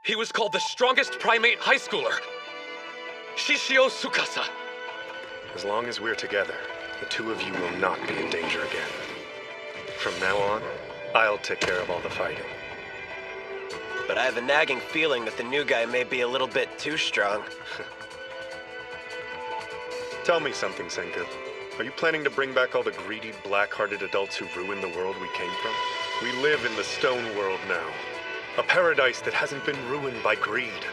He was called the strongest primate high schooler. Shishio Tsukasa. As long as we're together, the two of you will not be in danger again. From now on, I'll take care of all the fighting. But I have a nagging feeling that the new guy may be a little bit too strong. Tell me something, Senku. Are you planning to bring back all the greedy, black-hearted adults who ruined the world we came from? We live in the stone world now. A paradise that hasn't been ruined by greed.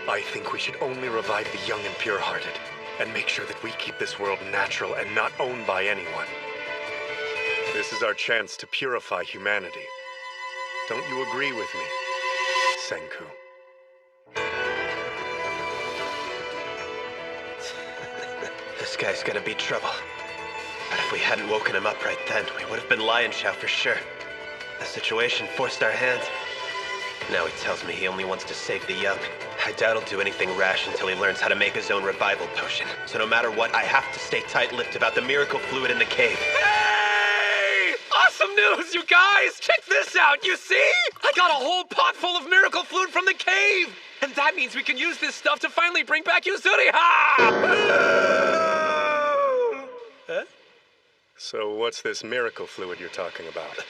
I think we should only revive the young and pure-hearted, and make sure that we keep this world natural and not owned by anyone. This is our chance to purify humanity. Don't you agree with me, Senku? This guy's gonna be trouble. But if we hadn't woken him up right then, we would have been Lion Chow for sure. The situation forced our hand. Now he tells me he only wants to save the young. I doubt he'll do anything rash until he learns how to make his own revival potion. So no matter what, I have to stay tight-lipped about the miracle fluid in the cave. Hey! Awesome news, you guys! Check this out, you see? I got a whole pot full of miracle fluid from the cave! And that means we can use this stuff to finally bring back Yuzuriha! Huh? So what's this miracle fluid you're talking about?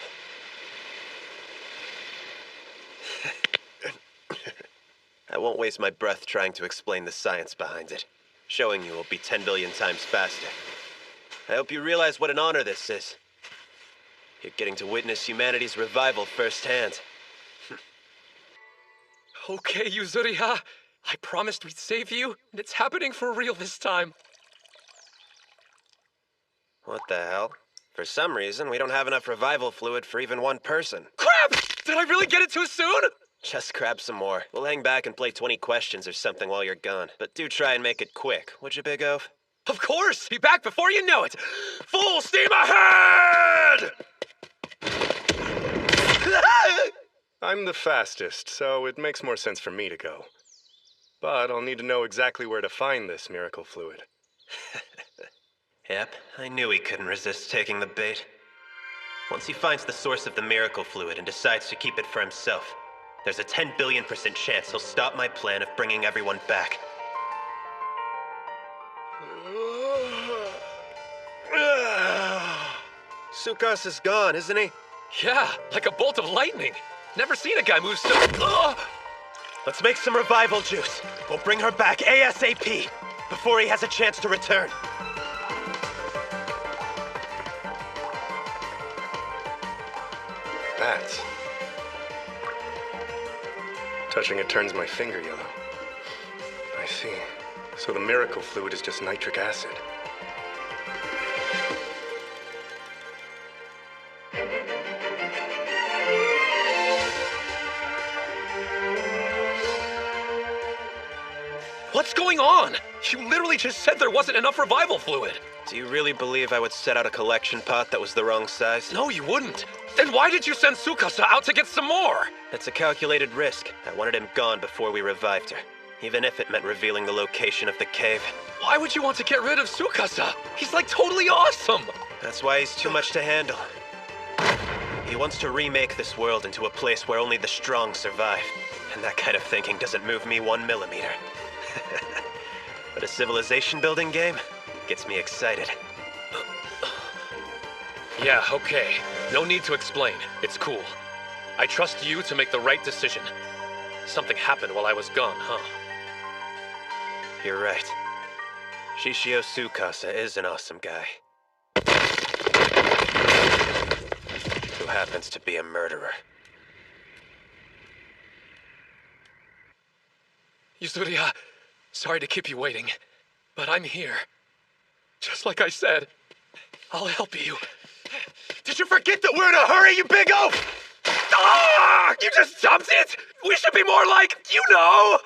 I won't waste my breath trying to explain the science behind it. Showing you will be 10 billion times faster. I hope you realize what an honor this is. You're getting to witness humanity's revival firsthand. Okay, Yuzuriha. I promised we'd save you, and it's happening for real this time. What the hell? For some reason, we don't have enough revival fluid for even one person. Crap! Did I really get it too soon? Just grab some more. We'll hang back and play 20 questions or something while you're gone. But do try and make it quick, would you, Big Oaf? Of course! Be back before you know it! Full steam ahead! I'm the fastest, so it makes more sense for me to go. But I'll need to know exactly where to find this miracle fluid. Yep, I knew he couldn't resist taking the bait. Once he finds the source of the miracle fluid and decides to keep it for himself, there's a 10 billion% chance he'll stop my plan of bringing everyone back. Tsukasa's gone, isn't he? Yeah, like a bolt of lightning. Never seen a guy move so... Let's make some revival juice. We'll bring her back ASAP, before he has a chance to return. Bats. Touching it turns my finger yellow. I see. So the miracle fluid is just nitric acid. What's going on? You literally just said there wasn't enough revival fluid. Do you really believe I would set out a collection pot that was the wrong size? No, you wouldn't. Then why did you send Tsukasa out to get some more? It's a calculated risk. I wanted him gone before we revived her, even if it meant revealing the location of the cave. Why would you want to get rid of Tsukasa? He's like totally awesome. That's why he's too much to handle. He wants to remake this world into a place where only the strong survive. And that kind of thinking doesn't move me 1 millimeter. But a civilization building game gets me excited. Yeah, okay. No need to explain. It's cool. I trust you to make the right decision. Something happened while I was gone, huh? You're right. Shishio Tsukasa is an awesome guy. Who happens to be a murderer. Yuzuriha, sorry to keep you waiting, but I'm here. Just like I said, I'll help you. Did you forget that we're in a hurry, you big oaf? Ah! You just jumped it? We should be more like, you know!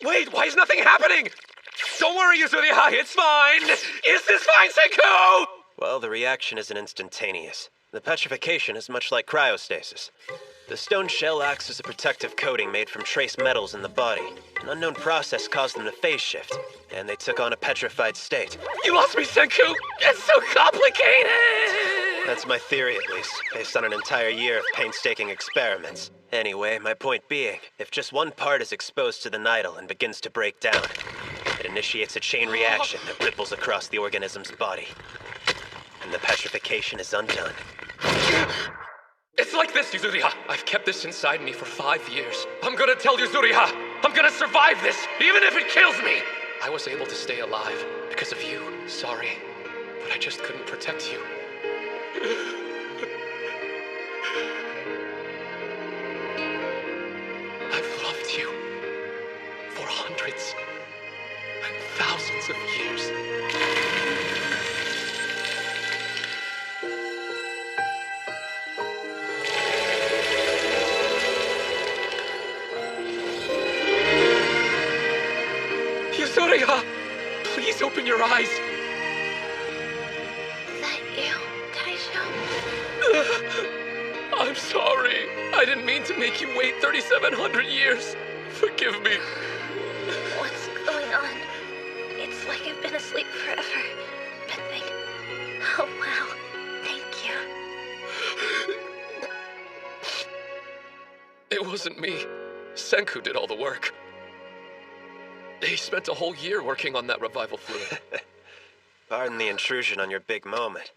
Wait, why is nothing happening? Don't worry, Yuzuriha, it's fine. Is this fine, Senku? Well, the reaction isn't instantaneous. The petrification is much like cryostasis. The stone shell acts as a protective coating made from trace metals in the body. An unknown process caused them to phase shift, and they took on a petrified state. You lost me, Senku! It's so complicated! That's my theory, at least, based on an entire year of painstaking experiments. Anyway, my point being, if just one part is exposed to the nidal and begins to break down, it initiates a chain reaction that ripples across the organism's body. And the petrification is undone. It's like this, Yuzuriha. I've kept this inside me for 5 years. I'm gonna tell Yuzuriha. I'm gonna survive this, even if it kills me. I was able to stay alive because of you. Sorry, but I just couldn't protect you. I've loved you for hundreds and thousands of years. Yuzuriha, please open your eyes. Is that you, Taisho? I'm sorry. I didn't mean to make you wait 3,700 years. Forgive me. What's going on? It's like I've been asleep forever. But oh wow, thank you. It wasn't me. Senku did all the work. He spent a whole year working on that revival fluid. Pardon the intrusion on your big moment,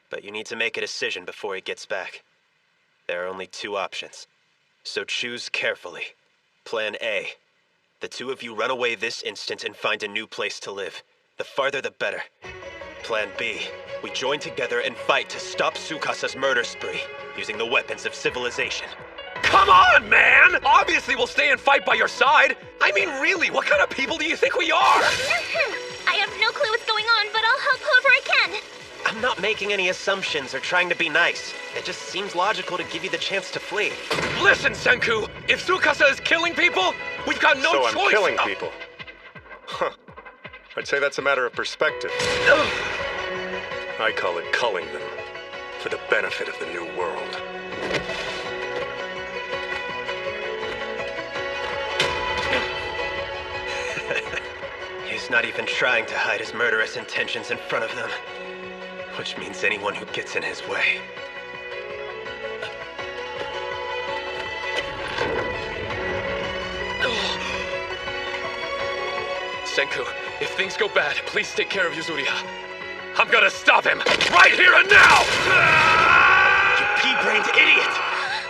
but you need to make a decision before he gets back. There are only 2 options, so choose carefully. Plan A. The 2 of you run away this instant and find a new place to live. The farther the better. Plan B. We join together and fight to stop Tsukasa's murder spree, using the weapons of civilization. Come on, man! Obviously we'll stay and fight by your side. I mean, really, what kind of people do you think we are? I have no clue what's going on, but I'll help whoever I can. I'm not making any assumptions or trying to be nice. It just seems logical to give you the chance to flee. Listen, Senku, if Tsukasa is killing people, we've got no choice. So I'm killing people. Huh. I'd say that's a matter of perspective. I call it culling them, for the benefit of the new world. He's not even trying to hide his murderous intentions in front of them, which means anyone who gets in his way. Senku, if things go bad, please take care of Yuzuriha. I'm gonna stop him, right here and now! You pea-brained idiot!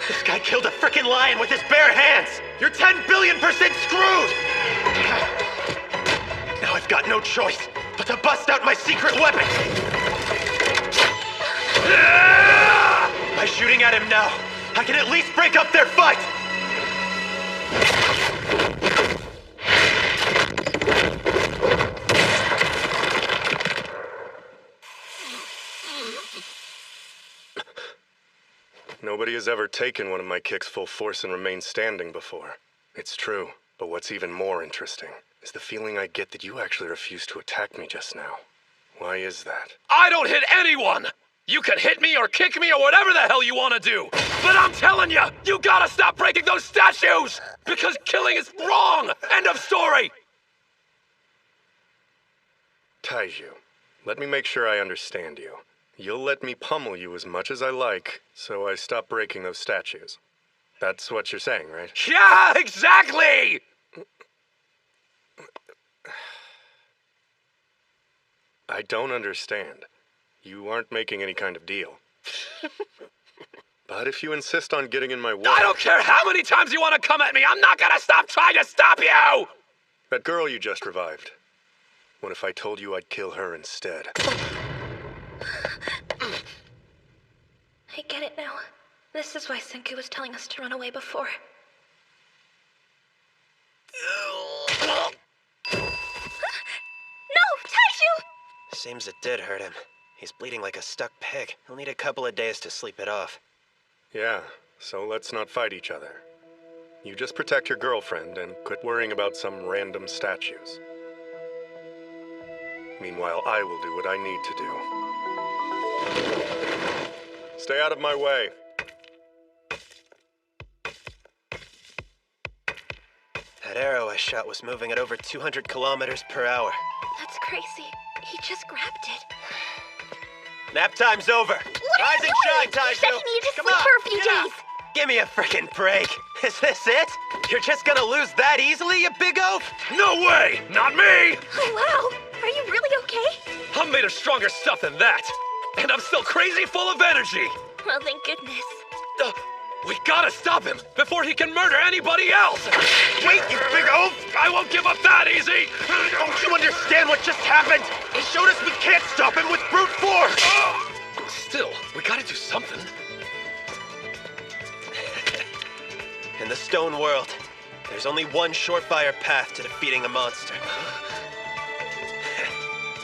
This guy killed a frickin' lion with his bare hands! You're 10 billion% screwed! Now I've got no choice but to bust out my secret weapon! By shooting at him now, I can at least break up their fight! Nobody has ever taken one of my kicks full force and remained standing before. It's true, but what's even more interesting is the feeling I get that you actually refused to attack me just now. Why is that? I don't hit anyone! You can hit me or kick me or whatever the hell you want to do! But I'm telling you, you gotta stop breaking those statues! Because killing is wrong! End of story! Taiju, let me make sure I understand you. You'll let me pummel you as much as I like, so I stop breaking those statues. That's what you're saying, right? Yeah, exactly! I don't understand. You aren't making any kind of deal. But if you insist on getting in my way... I don't care how many times you want to come at me, I'm not gonna stop trying to stop you! That girl you just revived. What if I told you I'd kill her instead? I get it now. This is why Senku was telling us to run away before. No, Taishu! Seems it did hurt him. He's bleeding like a stuck pig. He'll need a couple of days to sleep it off. Yeah, so let's not fight each other. You just protect your girlfriend and quit worrying about some random statues. Meanwhile, I will do what I need to do. Stay out of my way. That arrow I shot was moving at over 200 kilometers per hour. That's crazy. He just grabbed it. Nap time's over. Rise and shine, Taiju. You said you needed to Come sleep on, for a few get up. days. Give me a frickin' break. Is this it? You're just gonna lose that easily, you big oaf? No way! Not me! Oh, wow. Are you really okay? I'm made of stronger stuff than that. And I'm still crazy full of energy. Well, thank goodness. We gotta stop him before he can murder anybody else. Wait, you big oaf! I won't give up that easy. Don't you understand what just happened? He showed us we can't stop him with brute force! Still, we gotta do something. In the stone world, there's only one surefire path to defeating a monster.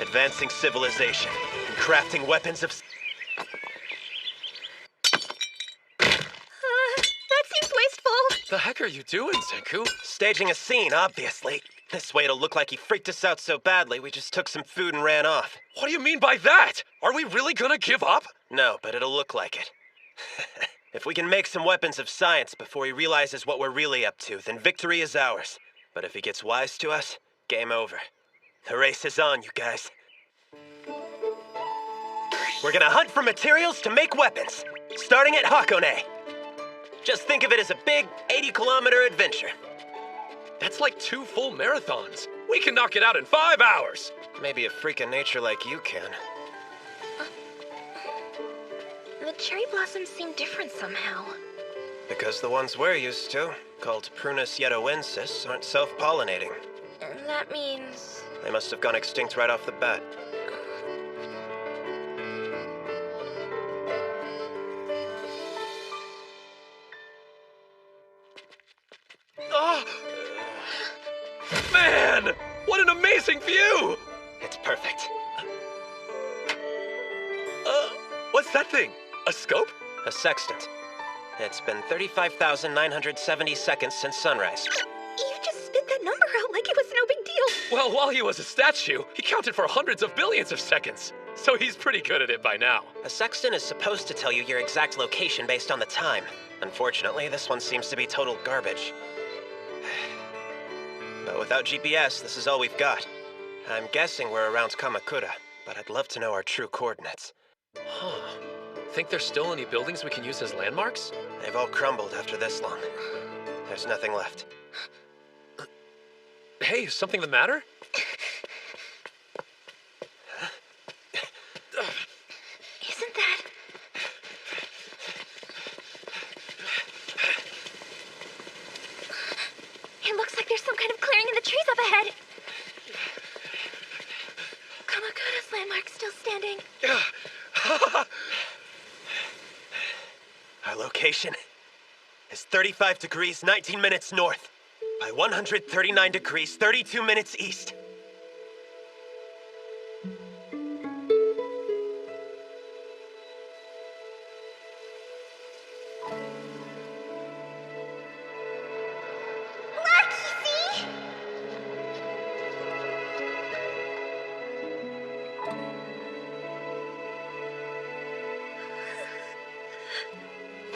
Advancing civilization and crafting weapons of... That seems wasteful. The heck are you doing, Senku? Staging a scene, obviously. This way it'll look like he freaked us out so badly we just took some food and ran off. What do you mean by that? Are we really gonna give up? No, but it'll look like it. If we can make some weapons of science before he realizes what we're really up to, then victory is ours. But if he gets wise to us, game over. The race is on, you guys. We're gonna hunt for materials to make weapons, starting at Hakone. Just think of it as a big 80-kilometer adventure. That's like 2 full marathons. We can knock it out in 5 hours. Maybe a freak of nature like you can. The cherry blossoms seem different somehow. Because the ones we're used to, called Prunus yedoensis, aren't self-pollinating. And that means... They must have gone extinct right off the bat. Oh, man! What an amazing view! It's perfect. What's that thing? A scope? A sextant. It's been 35,970 seconds since sunrise. You just spit that number out like it was no big deal. Well, while he was a statue, he counted for hundreds of billions of seconds. So he's pretty good at it by now. A sextant is supposed to tell you your exact location based on the time. Unfortunately, this one seems to be total garbage. But without GPS, this is all we've got. I'm guessing we're around Kamakura, but I'd love to know our true coordinates. Huh. Think there's still any buildings we can use as landmarks? They've all crumbled after this long. There's nothing left. Hey, is something the matter? Isn't that... It looks like there's some kind of clearing in the trees up ahead. Kamakura's landmark's still standing. Our location is 35 degrees 19 minutes north by 139 degrees 32 minutes east.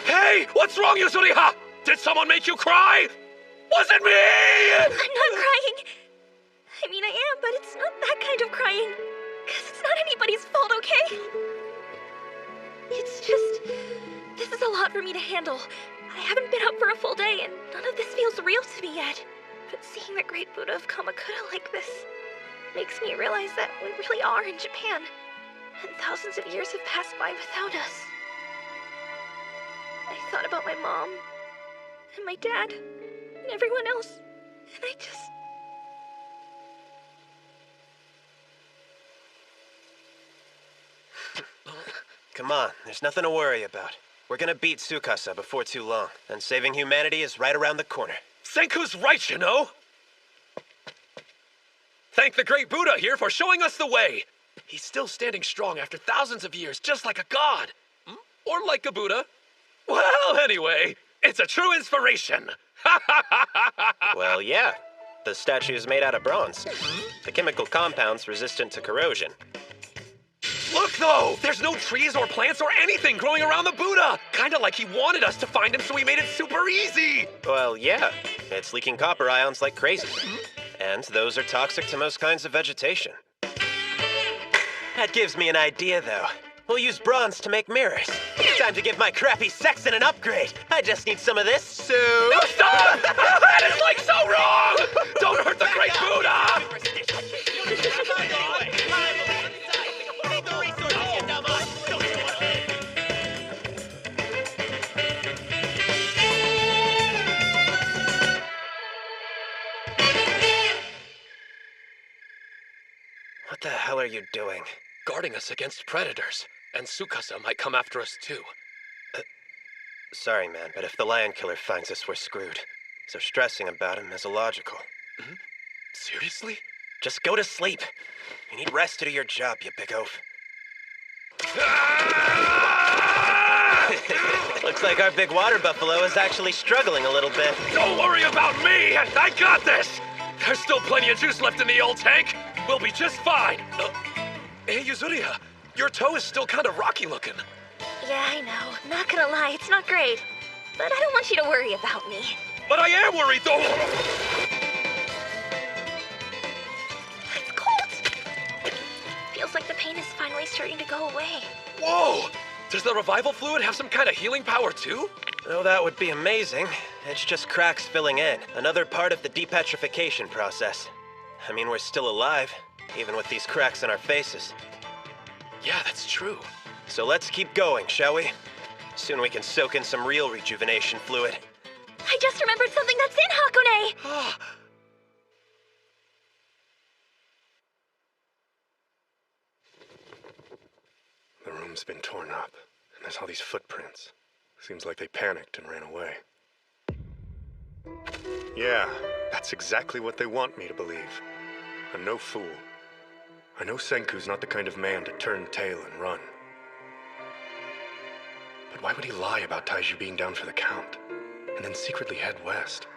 Hey, what's wrong, Yuzuriha? Did someone make you cry? Was it me? I'm not crying. I mean, I am, but it's not that kind of crying. Because it's not anybody's fault, okay? It's just... This is a lot for me to handle. I haven't been up for a full day, and none of this feels real to me yet. But seeing the great Buddha of Kamakura like this makes me realize that we really are in Japan. And thousands of years have passed by without us. I thought about my mom, and my dad, and everyone else, and I just... Come on, there's nothing to worry about. We're gonna beat Tsukasa before too long, and saving humanity is right around the corner. Senku's right, you know. Thank the great Buddha here for showing us the way. He's still standing strong after thousands of years, just like a god. Or like a Buddha. Well, anyway, it's a true inspiration. Well, yeah. The statue's made out of bronze. The chemical compound's resistant to corrosion. Look, though! There's no trees or plants or anything growing around the Buddha! Kinda like he wanted us to find him, so he made it super easy! Well, yeah. It's leaking copper ions like crazy. And those are toxic to most kinds of vegetation. That gives me an idea, though. We'll use bronze to make mirrors. It's time to give my crappy Sexton an upgrade. I just need some of this soup. No, stop! That is like so wrong! Don't hurt the great Buddha! What the hell are you doing? Guarding us against predators. And Tsukasa might come after us too. Sorry, man, but if the lion killer finds us, we're screwed. So stressing about him is illogical. Seriously? Just go to sleep. You need rest to do your job, you big oaf. Looks like our big water buffalo is actually struggling a little bit. Don't worry about me! I got this! There's still plenty of juice left in the old tank. We'll be just fine. Hey, Yuzuriha, your toe is still kind of rocky looking. Yeah, I know. Not gonna lie, it's not great. But I don't want you to worry about me. But I am worried, though. It's cold. Feels like the pain is finally starting to go away. Whoa! Does the revival fluid have some kind of healing power, too? Oh, that would be amazing. It's just cracks filling in. Another part of the depetrification process. I mean, we're still alive, even with these cracks in our faces. Yeah, that's true. So let's keep going, shall we? Soon we can soak in some real rejuvenation fluid. I just remembered something that's in Hakone! The room's been torn up, and there's all these footprints. Seems like they panicked and ran away. Yeah, that's exactly what they want me to believe. I'm no fool. I know Senku's not the kind of man to turn tail and run. But why would he lie about Taiju being down for the count, and then secretly head west?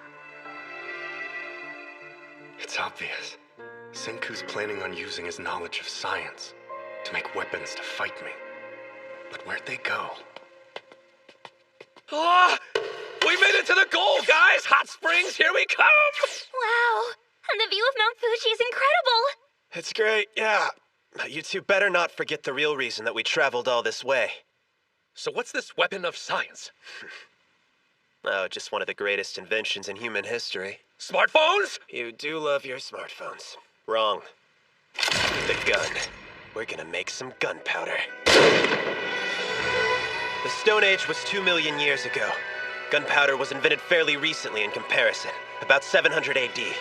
It's obvious. Senku's planning on using his knowledge of science to make weapons to fight me. But where'd they go? We made it to the goal, guys! Hot springs, here we come! Wow, and the view of Mount Fuji is incredible! It's great, yeah. But you two better not forget the real reason that we traveled all this way. So what's this weapon of science? Oh, just one of the greatest inventions in human history. Smartphones? You do love your smartphones. Wrong. The gun. We're gonna make some gunpowder. The Stone Age was 2 million years ago. Gunpowder was invented fairly recently in comparison, about 700 AD.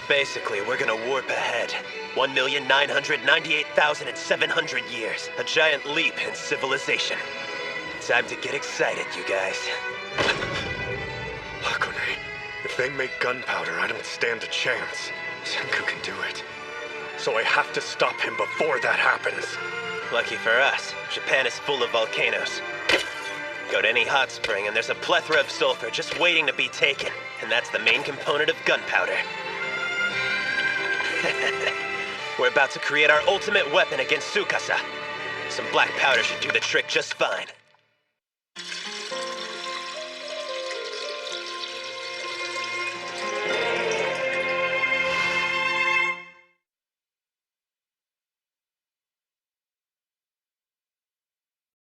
Basically, we're gonna warp ahead. 1,998,700 years. A giant leap in civilization. Time to get excited, you guys. Hakone, if they make gunpowder, I don't stand a chance. Senku can do it. So I have to stop him before that happens. Lucky for us, Japan is full of volcanoes. Go to any hot spring and there's a plethora of sulfur just waiting to be taken. And that's the main component of gunpowder. We're about to create our ultimate weapon against Tsukasa. Some black powder should do the trick just fine.